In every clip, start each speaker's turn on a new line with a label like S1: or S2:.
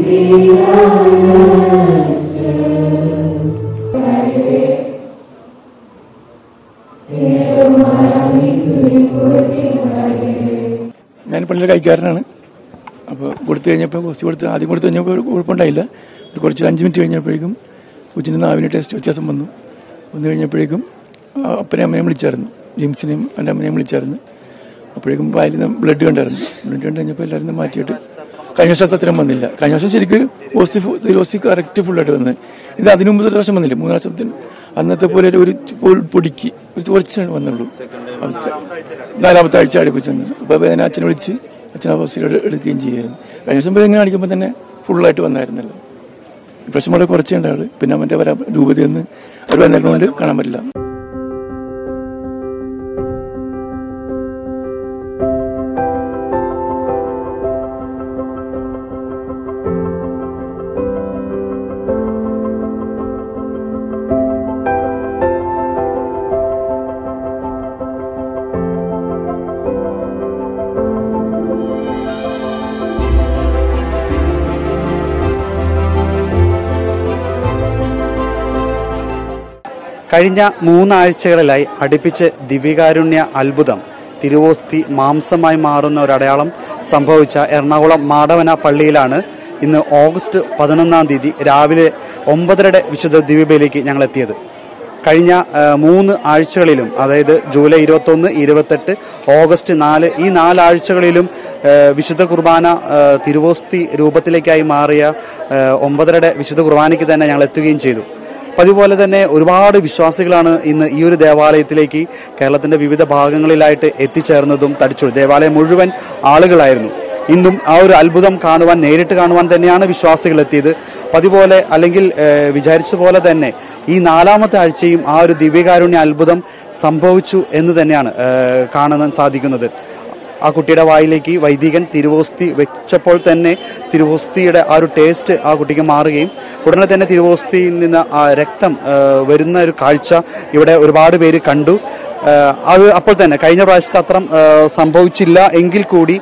S1: ഞാൻ പള്ളിയിലെ കൈക്കാരനാണ്. അപ്പോൾ കൊടുത്തു കഴിഞ്ഞപ്പോൾ കോസ്റ്റ് കൊടുത്ത് ആദ്യം കൊടുത്തു കഴിഞ്ഞപ്പോൾ കുഴപ്പമുണ്ടായില്ല. കുറച്ച് 5 മിനിറ്റ് കഴിഞ്ഞപ്പോഴേക്കും കൊച്ചിൻ്റെ നാവിന് ടേസ്റ്റ് വ്യത്യാസം വന്നു കഴിഞ്ഞപ്പോഴേക്കും അപ്പനെ അമ്മയും വിളിച്ചായിരുന്നു, ജെയിംസിനെയും എൻ്റെ അമ്മനെയും വിളിച്ചായിരുന്നു. അപ്പോഴേക്കും വായിൽ നിന്ന് ബ്ലഡ് കണ്ടായിരുന്നു. ബ്ലഡ് കണ്ടു കഴിഞ്ഞപ്പോൾ എല്ലാവരും മാറ്റിയിട്ട് കഴിഞ്ഞ വർഷം അത്രയും വന്നില്ല. കഴിഞ്ഞ വർഷം ശരിക്കും ഹോസ്റ്റി കറക്റ്റ് ഫുള്ളായിട്ട് വന്നത്. ഇത് അതിന് മുമ്പ് 3 പ്രാവശ്യം വന്നില്ല. 3 പ്രാവശ്യത്തിന് അന്നത്തെ പോലെ ഒരു പൊടിക്ക് കുറച്ചാണ് വന്നുള്ളൂ. 4ാമത്തെ ആഴ്ച അടുപ്പിച്ച് വന്നു. അപ്പോൾ ഞാൻ അച്ഛനെ വിളിച്ച് അച്ഛനെ ഹോസ്റ്റിലോട് എടുക്കുകയും ചെയ്യായിരുന്നു. കഴിഞ്ഞ വർഷം പോലെ ഇങ്ങനെ അടിക്കുമ്പോൾ തന്നെ ഫുള്ളായിട്ട് വന്നായിരുന്നല്ലോ. ഇപ്രാവശ്യം വളരെ കുറച്ചേ ഉണ്ടാവുള്ളൂ. പിന്നെ മറ്റേ വരാൻ രൂപതയിൽ നിന്ന് അവർ വന്നേക്കൊണ്ട് കാണാൻ പറ്റില്ല.
S2: കഴിഞ്ഞ 3 ആഴ്ചകളിലായി അടുപ്പിച്ച് ദിവ്യകാരുണ്യ അത്ഭുതം തിരുവോസ്തി മാംസമായി മാറുന്ന ഒരടയാളം സംഭവിച്ച എറണാകുളം മാടവന പള്ളിയിലാണ് ഇന്ന് ഓഗസ്റ്റ് 11-ാം തീയതി രാവിലെ 9:30 വിശുദ്ധ ദിവ്യബലിക്ക് ഞങ്ങൾ എത്തിയത്. കഴിഞ്ഞ 3 ആഴ്ചകളിലും, അതായത് ജൂലൈ 21, 28, ഓഗസ്റ്റ് 4 ഈ 4 ആഴ്ചകളിലും വിശുദ്ധ കുർബാന തിരുവോസ്തി രൂപത്തിലേക്കായി മാറിയ 9:30 വിശുദ്ധ കുർബാനയ്ക്ക് തന്നെ ഞങ്ങൾ എത്തുകയും ചെയ്തു. അതുപോലെ തന്നെ ഒരുപാട് വിശ്വാസികളാണ് ഇന്ന് ഈ ഒരു ദേവാലയത്തിലേക്ക് കേരളത്തിന്റെ വിവിധ ഭാഗങ്ങളിലായിട്ട് എത്തിച്ചേർന്നതും തടിച്ചു. ദേവാലയം മുഴുവൻ ആളുകളായിരുന്നു. ഇന്നും ആ ഒരു അത്ഭുതം കാണുവാൻ, നേരിട്ട് കാണുവാൻ തന്നെയാണ് വിശ്വാസികൾ എത്തിയത്. അതുപോലെ അല്ലെങ്കിൽ വിചാരിച്ച പോലെ തന്നെ ഈ 4ാമത്തെ ആഴ്ചയും ആ ഒരു ദിവ്യകാരുണ്യ അത്ഭുതം സംഭവിച്ചു എന്ന് തന്നെയാണ് കാണാൻ സാധിക്കുന്നത്. ആ കുട്ടിയുടെ വായിലേക്ക് വൈദികൻ തിരുവോസ്തി വെച്ചപ്പോൾ തന്നെ തിരുവോസ്തിയുടെ ആ ഒരു ടേസ്റ്റ് ആ കുട്ടിക്ക് മാറുകയും ഉടനെ തന്നെ തിരുവോസ്തിയിൽ നിന്ന് ആ രക്തം വരുന്ന ഒരു കാഴ്ച ഇവിടെ ഒരുപാട് പേര് കണ്ടു. അത് അപ്പോൾ തന്നെ കഴിഞ്ഞ പ്രാവശ്യത്തെ അത്രം സംഭവിച്ചില്ല എങ്കിൽ കൂടി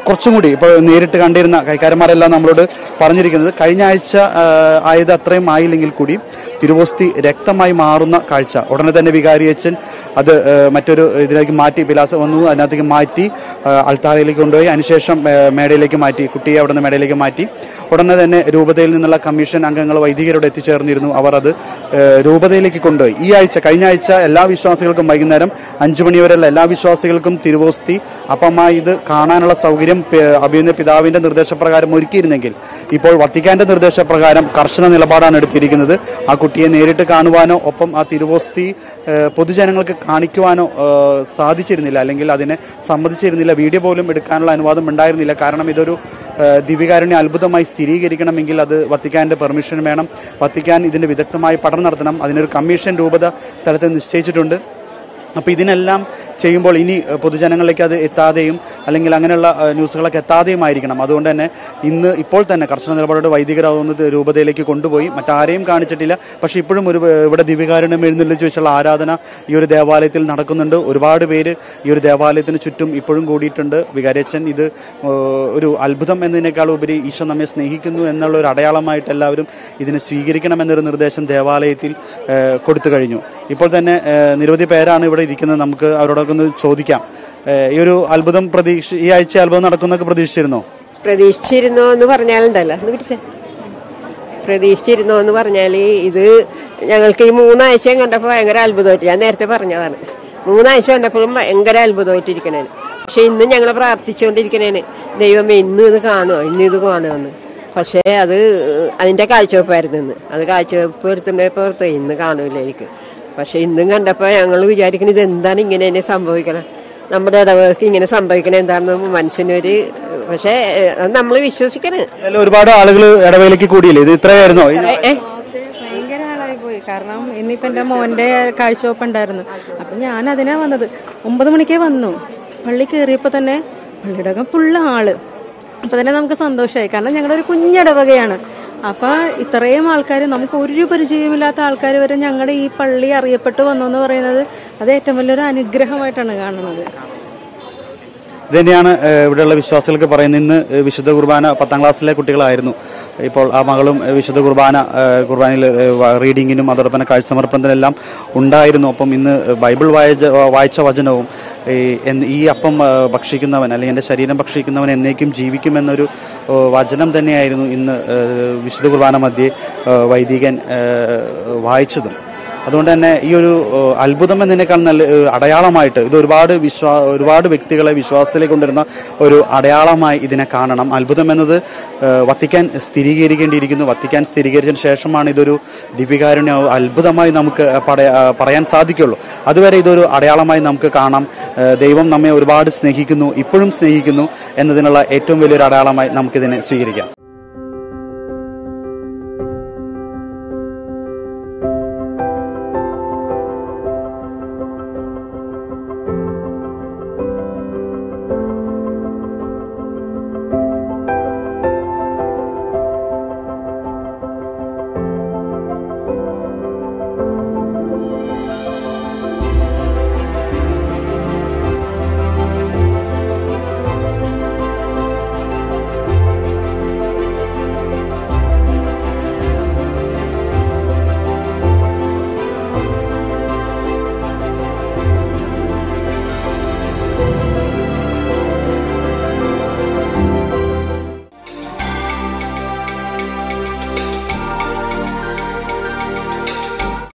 S2: കുറച്ചും കൂടി ഇപ്പോൾ നേരിട്ട് കണ്ടിരുന്ന കൈക്കാരന്മാരെല്ലാം നമ്മളോട് പറഞ്ഞിരിക്കുന്നത് കഴിഞ്ഞ ആഴ്ച ആയത് അത്രയും ആയില്ലെങ്കിൽ കൂടി തിരുവോസ്തി രക്തമായി മാറുന്ന കാഴ്ച ഉടനെ തന്നെ വികാരിയച്ഛൻ അത് മറ്റൊരു ഇതിലേക്ക് മാറ്റി, പിലാസം വന്നു അതിനകത്തേക്ക് മാറ്റി അൾത്താരയിലേക്ക് കൊണ്ടുപോയി അതിനുശേഷം മേടയിലേക്ക് മാറ്റി, കുട്ടിയെ അവിടെ നിന്ന് മേടയിലേക്ക് മാറ്റി. ഉടനെ തന്നെ രൂപതയിൽ നിന്നുള്ള കമ്മീഷൻ അംഗങ്ങൾ വൈദികരോട് എത്തിച്ചേർന്നിരുന്നു. അവർ അത് രൂപതയിലേക്ക് കൊണ്ടുപോയി. ഈ ആഴ്ച, കഴിഞ്ഞ ആഴ്ച എല്ലാ വിശ്വാസികൾക്കും വൈകുന്നേരം 5 മണി വരെയുള്ള എല്ലാ വിശ്വാസികൾക്കും തിരുവോസ്തി അപ്പമായി ഇത് കാണാനുള്ള സൗകര്യം അഭിനന്ദ പിതാവിന്റെ നിർദ്ദേശപ്രകാരം ഒരുക്കിയിരുന്നെങ്കിൽ ഇപ്പോൾ വത്തിക്കാന്റെ നിർദ്ദേശപ്രകാരം കർശന നിലപാടാണ് എടുത്തിരിക്കുന്നത്. ആ കുട്ടിയെ നേരിട്ട് കാണുവാനോ ഒപ്പം ആ തിരുവോസ്തി പൊതുജനങ്ങൾക്ക് കാണിക്കുവാനോ സാധിച്ചിരുന്നില്ല, അല്ലെങ്കിൽ അതിനെ സമ്മതിച്ചിരുന്നില്ല. വീഡിയോ പോലും എടുക്കാനുള്ള അനുവാദം ഉണ്ടായിരുന്നില്ല. കാരണം ഇതൊരു ദിവ്യകാരുണ്യ അത്ഭുതമായി സ്ഥിരീകരിക്കണമെങ്കിൽ അത് വത്തിക്കാന്റെ പെർമിഷൻ വേണം. വത്തിക്കാൻ ഇതിന്റെ വിദഗ്ധമായ പഠനം നടത്തണം. അതിനൊരു കമ്മീഷൻ രൂപത തലത്തിൽ നിശ്ചയിച്ചിട്ടുണ്ട്. അപ്പോൾ ഇതിനെല്ലാം ചെയ്യുമ്പോൾ ഇനി പൊതുജനങ്ങളിലേക്ക് അത് എത്താതെയും അല്ലെങ്കിൽ അങ്ങനെയുള്ള ന്യൂസുകളൊക്കെ എത്താതെയും ആയിരിക്കണം. അതുകൊണ്ട് തന്നെ ഇപ്പോൾ തന്നെ കർശന നിലപാടോടെ വൈദികരാവുന്നത് രൂപതയിലേക്ക് കൊണ്ടുപോയി. മറ്റാരെയും കാണിച്ചിട്ടില്ല. പക്ഷേ ഇപ്പോഴും ഇവിടെ ദിവ്യകാരുണ്യം എഴുന്നള്ളിച്ച് വെച്ചുള്ള ആരാധന ഈ ഒരു ദേവാലയത്തിൽ നടക്കുന്നുണ്ട്. ഒരുപാട് പേര് ഈ ഒരു ദേവാലയത്തിന് ചുറ്റും ഇപ്പോഴും കൂടിയിട്ടുണ്ട്. വികാരിയച്ഛൻ ഇത് ഒരു അത്ഭുതം എന്നതിനേക്കാൾ ഉപരി ഈശോ നമ്മെ സ്നേഹിക്കുന്നു എന്നുള്ള ഒരു അടയാളമായിട്ട് എല്ലാവരും ഇതിനെ സ്വീകരിക്കണമെന്നൊരു നിർദ്ദേശം ദേവാലയത്തിൽ കൊടുത്തു കഴിഞ്ഞു. ഇപ്പോൾ തന്നെ നിരവധി പേരാണ് ഇവിടെ ഇരിക്കുന്നത്. നമുക്ക് അവരോടൊക്കെ ഒന്ന് ചോദിക്കാം. ഈ ഒരു അത്ഭുതം ഈ ആഴ്ച അത്ഭുതം നടക്കുന്നൊക്കെ
S3: പ്രതീക്ഷിച്ചിരുന്നോ എന്ന് പറഞ്ഞാലുണ്ടല്ലോ, പ്രതീക്ഷിച്ചിരുന്നോ എന്ന് പറഞ്ഞാല് ഇത് ഞങ്ങൾക്ക് ഈ 3 ആഴ്ചയും കണ്ടപ്പോൾ ഭയങ്കര അത്ഭുതമായിട്ട്, ഞാൻ നേരത്തെ പറഞ്ഞതാണ്, 3 ആഴ്ച കണ്ടപ്പോഴും ഭയങ്കര അത്ഭുതമായിട്ടിരിക്കണേന്. പക്ഷെ ഇന്ന് ഞങ്ങൾ പ്രാർത്ഥിച്ചുകൊണ്ടിരിക്കണേന്, ദൈവമേ ഇന്ന് ഇത് കാണുമെന്ന്. പക്ഷേ അത് അതിന്റെ കാഴ്ചവെപ്പായിരുന്നു ഇന്ന്. അത് കാഴ്ചവെപ്പ് എടുത്തുണ്ടപ്പോ ഇന്ന് കാണൂലായിരിക്കും. പക്ഷെ ഇന്നും കണ്ടപ്പോൾ ഞങ്ങൾ വിചാരിക്കണം ഇത് എന്താണ് ഇങ്ങനെ തന്നെ സംഭവിക്കണം, നമ്മുടെ ഇടവേളക്ക് ഇങ്ങനെ സംഭവിക്കണം എന്താണെന്ന് മനുഷ്യനൊരു, പക്ഷെ അത് നമ്മൾ വിശ്വസിക്കണേ.
S2: ഒരുപാട് ആളുകൾ ഇടവേളയ്ക്ക് കൂടിയില്ലേ, ഇത് ഇത്രയായിരുന്നോ?
S4: ഭയങ്കര ആളായി പോയി. കാരണം ഇന്നിപ്പോ എന്റെ മോന്റെ കാഴ്ചവെപ്പ് ഉണ്ടായിരുന്നു. അപ്പൊ ഞാൻ അതിനാ വന്നത്. 9 മണിക്കേ വന്നു. പള്ളി കയറിയപ്പോ തന്നെ പള്ളിയുടെ ഫുള്ള് ആള്. അപ്പൊ തന്നെ നമുക്ക് സന്തോഷമായി. കാരണം ഞങ്ങളുടെ ഒരു കുഞ്ഞിടവകയാണ്. അപ്പൊ ഇത്രയും ആൾക്കാർ, നമുക്ക് ഒരു പരിചയമില്ലാത്ത ആൾക്കാർ വരെ ഞങ്ങളുടെ ഈ പള്ളി അറിയപ്പെട്ടു വന്നു എന്ന് പറയുന്നത് അത് ഏറ്റവും വലിയൊരു അനുഗ്രഹമായിട്ടാണ് കാണുന്നത്.
S2: ഇതുതന്നെയാണ് ഇവിടെയുള്ള വിശ്വാസികൾക്ക് പറയുന്നത്. ഇന്ന് വിശുദ്ധ കുർബാന 10ാം ക്ലാസ്സിലെ കുട്ടികളായിരുന്നു. ഇപ്പോൾ ആ മകളും വിശുദ്ധ കുർബാനയിൽ റീഡിങ്ങിനും അതോടൊപ്പം കാഴ്ചസമർപ്പണത്തിനെല്ലാം ഉണ്ടായിരുന്നു. അപ്പം ഇന്ന് ബൈബിൾ വായിച്ച വചനവും ഈ അപ്പം ഭക്ഷിക്കുന്നവൻ അല്ലെങ്കിൽ എൻ്റെ ശരീരം ഭക്ഷിക്കുന്നവൻ എന്നേക്കും ജീവിക്കുമെന്നൊരു വചനം തന്നെയായിരുന്നു ഇന്ന് വിശുദ്ധ കുർബാന മധ്യേ വൈദികൻ വായിച്ചതും. അതുകൊണ്ട് തന്നെ ഈ ഒരു അത്ഭുതം എന്നതിനേക്കാൾ നല്ല അടയാളമായിട്ട് ഇത് ഒരുപാട് വ്യക്തികളെ വിശ്വാസത്തിലേക്ക് കൊണ്ടുവരുന്ന ഒരു അടയാളമായി ഇതിനെ കാണണം. അത്ഭുതം എന്നത് വത്തിക്കാൻ സ്ഥിരീകരിക്കേണ്ടിയിരിക്കുന്നു. വത്തിക്കാൻ സ്ഥിരീകരിച്ചതിന് ശേഷമാണ് ഇതൊരു ദിവ്യകാരുണ്യ അത്ഭുതമായി നമുക്ക് പറയാൻ സാധിക്കുള്ളൂ. അതുവരെ ഇതൊരു അടയാളമായി നമുക്ക് കാണാം. ദൈവം നമ്മെ ഒരുപാട് സ്നേഹിക്കുന്നു, ഇപ്പോഴും സ്നേഹിക്കുന്നു എന്നതിനുള്ള ഏറ്റവും വലിയൊരു അടയാളമായി നമുക്കിതിനെ സ്വീകരിക്കാം.